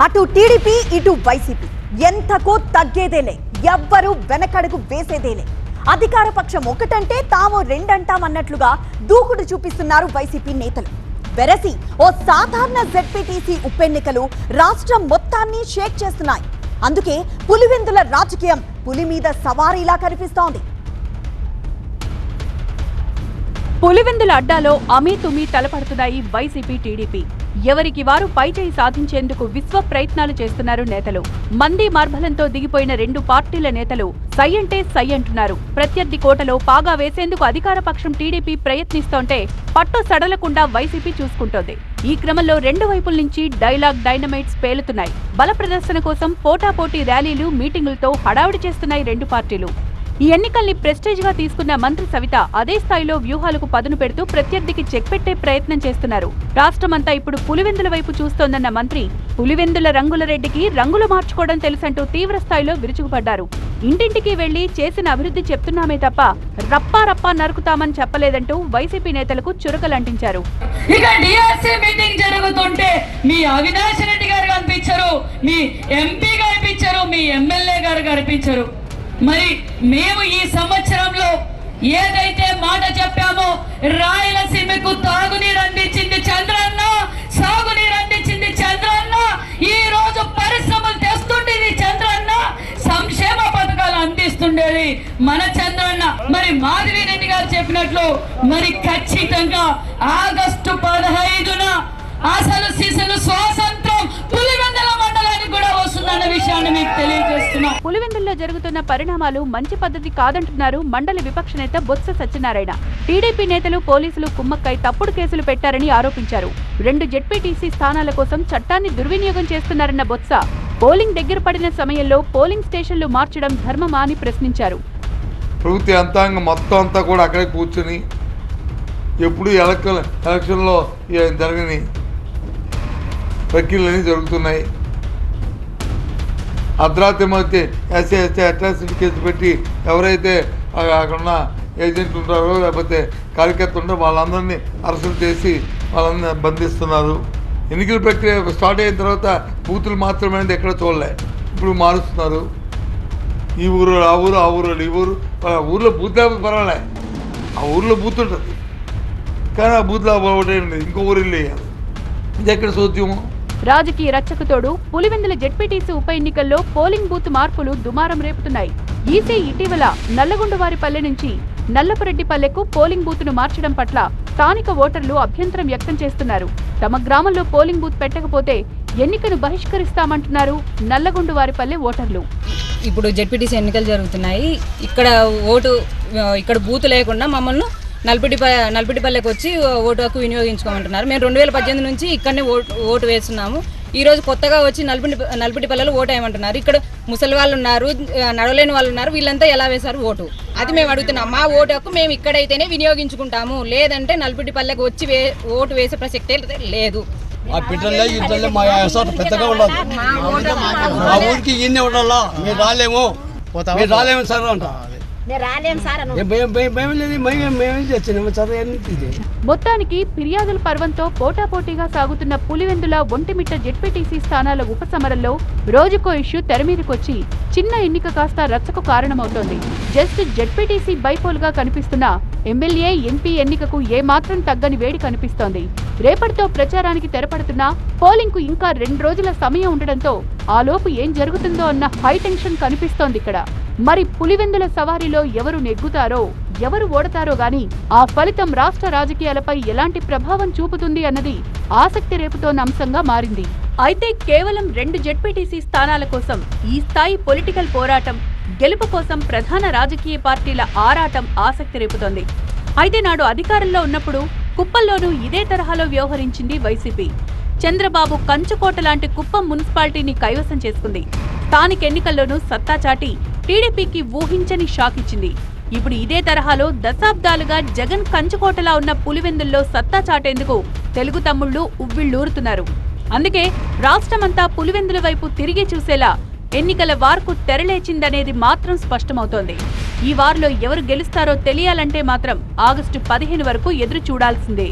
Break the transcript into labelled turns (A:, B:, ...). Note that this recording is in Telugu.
A: అటు టీడీపీ ఇటు వైసీపీ ఎంతకో తగ్గేదేలే, ఎవ్వరూ వెనకడుగు వేసేదేలే. అధికార పక్షం ఒకటంటే తాము రెండంటామన్నట్లుగా దూకుడు చూపిస్తున్నారు వైసీపీ నేతలు. వెరసి ఓ సాధారణ జెడ్పీటీసీ ఉప ఎన్నికలు రాష్ట్రం మొత్తాన్ని షేక్ చేస్తున్నాయి. అందుకే పులివెందుల రాజకీయం పులి మీద సవారీలా కనిపిస్తోంది.
B: పులివెందుల అడ్డాలో అమీతుమీ తలపడుతున్నాయి వైసీపీ టీడీపీ. ఎవరికి వారు పైచేయి సాధించేందుకు విశ్వ ప్రయత్నాలు చేస్తున్నారు నేతలు. మంది మార్బలంతో దిగిపోయిన రెండు పార్టీల నేతలు సై అంటే సై అంటున్నారు. ప్రత్యర్థి కోటలో పాగా వేసేందుకు అధికార పక్షం టీడీపీ ప్రయత్నిస్తోంటే పట్టు సడలకుండా వైసీపీ చూసుకుంటోంది. ఈ క్రమంలో రెండు వైపుల నుంచి డైలాగ్ డైనమైట్స్ పేలుతున్నాయి. బల ప్రదర్శన కోసం పోటాపోటీ ర్యాలీలు మీటింగులతో హడావుడి చేస్తున్నాయి రెండు పార్టీలు. ఈ ఎన్నికల్ని ప్రెస్టేజ్ గా తీసుకున్న మంత్రి సవిత అదే స్థాయిలో వ్యూహాలకు పదును పెడుతూ ప్రత్యర్థికి చెక్ పెట్టే ప్రయత్నం చేస్తున్నారు. రాష్ట్రమంతా ఇప్పుడు పులివెందుల వైపు చూస్తోందన్న మంత్రి పులివెందుల రంగుల రెడ్డికి రంగులు మార్చుకోవడం తెలుసంటూ తీవ్ర స్థాయిలో విరుచుకుపడ్డారు. ఇంటింటికి వెళ్లి చేసిన అభివృద్ధి చెప్తున్నామే తప్ప రప్పా రప్పా నరుకుతామని చెప్పలేదంటూ వైసీపీ నేతలకు చురకలంటించారు.
C: ఇక డిఆర్సీ మీటింగ్ జరుగుతుంటే మీ అవినాష్ రెడ్డి గారు కనిపించారు, మీ ఎంపీ కనిపించారు, మీ ఎమ్మెల్యే గారు కనిపించారు. మరి మేము ఈ సంవత్సరంలో ఏదైతే మాట చెప్పామో రాయలసీమకు తాగునీరు అందించింది చంద్రన్న, సాగునీరు అందించింది చంద్రన్న, ఈ రోజు పరిశ్రమలు తెస్తుండేది చంద్రన్న, సంక్షేమ పథకాలు అందిస్తుండేది మన చంద్రన్న. మరి మాధవిరెడ్డి గారు చెప్పినట్లు మరి ఖచ్చితంగా ఆగస్టు 15న అసలు సిసలు స్వాతంత్రం పులివెందుల మండలానికి కూడా వస్తుందన్న విషయాన్ని మీకు తెలియజేస్తున్నా.
B: పులివెందుల్లో జరుగుతున్న పరిణామాలు మంచి పద్ధతి కాదంటున్నారు మండలి విపక్ష నేత బొత్స సత్యనారాయణ. టీడీపీ నేతలు పోలీసులు కుమ్మక్కై తప్పుడు కేసులు పెట్టారని ఆరోపించారు. రెండు జెడ్పీటీసీ స్థానాల కోసం చట్టాన్ని దుర్వినియోగం చేస్తున్నారన్న బొత్స పోలింగ్ దగ్గర పడిన సమయంలో పోలింగ్ స్టేషన్లు మార్చడం ధర్మమా అని ప్రశ్నించారు.
D: ప్రభుత్వ యంత్రాంగం మొత్తం అంతా కూడా అక్కడే కూర్చుని ఎప్పుడు ఎలక్షన్లో జరగని ప్రక్రియలన్నీ జరుగుతున్నాయి. అర్ధరాత్రి మధ్య ఎస్సీ అట్రాసిటీ కేసు పెట్టి ఎవరైతే అక్కడున్న ఏజెంట్ ఉంటారో లేకపోతే కార్యకర్త ఉంటారో వాళ్ళందరినీ అరెస్టులు చేసి వాళ్ళందరినీ బంధిస్తున్నారు. ఎన్నికల ప్రక్రియ స్టార్ట్ అయిన తర్వాత బూతులు మాత్రమే ఎక్కడ చూడలే, ఇప్పుడు మారుస్తున్నారు. ఈ ఊరు ఆ ఊరు, ఆ ఊరు ఈ ఊరు, ఊర్లో బూత్ లేకపోతే పర్వాలే, ఆ ఊర్లో బూత్ ఉంటుంది కానీ ఆ బూత్లో ఒకటే ఇంకో ఊరు వెళ్ళేయాలి. ఇది ఎక్కడ సోద్యమో.
B: రాజకీయ రచ్చకు తోడు పులివెందుల జెడ్పీటీసీ ఉప ఎన్నికల్లో పోలింగ్ బూత్ మార్పులు దుమారం రేపుతున్నాయి. ఈసీ ఇటీవల నల్లగొండవారిపల్లె నుంచి నల్లపురెడ్డిపల్లెకు పోలింగ్ బూత్ను మార్చడం పట్ల స్థానిక ఓటర్లు అభ్యంతరం వ్యక్తం చేస్తున్నారు. తమ గ్రామంలో పోలింగ్ బూత్ పెట్టకపోతే ఎన్నికను బహిష్కరిస్తామంటున్నారు నల్లగొండవారిపల్లె ఓటర్లు.
E: ఇప్పుడు జెడ్పీటీసీ ఎన్నికలు జరుగుతున్నాయి. ఇక్కడ బూత్ లేకుండా మమ్మల్ని నల్పిటిపల్లెకి వచ్చి ఓటు హక్కు వినియోగించుకోమంటున్నారు. మేము 2018 నుంచి ఇక్కడనే ఓటు వేస్తున్నాము. ఈరోజు కొత్తగా వచ్చి నల్పిటిపల్లెలో ఓటు వేయమంటున్నారు. ఇక్కడ ముసలి వాళ్ళు ఉన్నారు, నడవలేని వాళ్ళు ఉన్నారు, వీళ్ళంతా ఎలా వేశారు ఓటు? అది మేము అడుగుతున్నాం. మా ఓటు హక్కు మేము ఇక్కడైతేనే వినియోగించుకుంటాము, లేదంటే నల్పిటిపల్లెకి వచ్చి ఓటు వేసే ప్రసక్తే లేదు.
B: మొత్తానికి ఫిర్యాదుల పర్వంతో పోటాపోటీగా సాగుతున్న పులివెందుల ఒంటిమిట్ట జెడ్పీటీసీ స్థానాల ఉపసమరంలో రోజుకో ఇష్యూ తెరమీదకొచ్చి చిన్న ఎన్నిక కాస్త రచ్చకు కారణమవుతోంది. జస్ట్ జెడ్పీటీసీ బైపోల్ గా కనిపిస్తున్న ఎమ్మెల్యే ఎంపీ ఎన్నికకు ఏమాత్రం తగ్గని వేడి కనిపిస్తోంది. రేపటితో ప్రచారానికి తెరపడుతున్నా పోలింగ్ కు ఇంకా 2 రోజుల సమయం ఉండడంతో ఆలోపు ఏం జరుగుతుందో అన్న హై టెన్షన్ కనిపిస్తోంది ఇక్కడ. మరి పులివెందుల సవారీలో ఎవరు నెగ్గుతారో ఎవరు ఓడతారో గాని ఆ ఫలితం రాష్ట్ర రాజకీయాలపై ఎలాంటి ప్రభావం చూపుతుంది అన్నది ఆసక్తి రేపుతోన్న అంశంగా మారింది. అయితే కేవలం 2 జెడ్పీటీసీ స్థానాల కోసం ఈ స్థాయి పొలిటికల్ పోరాటం, గెలుపు కోసం ప్రధాన రాజకీయ పార్టీల ఆరాటం ఆసక్తి రేపుతోంది. అయితే నాడు అధికారంలో ఉన్నప్పుడు కుప్పంలోనూ ఇదే తరహాలో వ్యవహరించింది వైసీపీ. చంద్రబాబు కంచుకోట లాంటి కుప్పం మున్సిపాలిటీని కైవసం చేసుకుంది. స్థానిక ఎన్నికల్లోనూ సత్తా చాటి టీడీపీకి ఊహించని షాక్ ఇచ్చింది. ఇప్పుడు ఇదే తరహాలో దశాబ్దాలుగా జగన్ కంచుకోటలా ఉన్న పులివెందుల్లో సత్తా చాటేందుకు తెలుగు తమ్ముళ్లు ఉవ్విళ్లూరుతున్నారు. అందుకే రాష్ట్రమంతా పులివెందుల వైపు తిరిగి చూసేలా ఎన్నికల వార్కు తెరలేచిందనేది మాత్రం స్పష్టమవుతోంది. ఈ వార్లో ఎవరు గెలుస్తారో తెలియాలంటే మాత్రం ఆగస్టు 15 వరకు ఎదురు చూడాల్సిందే.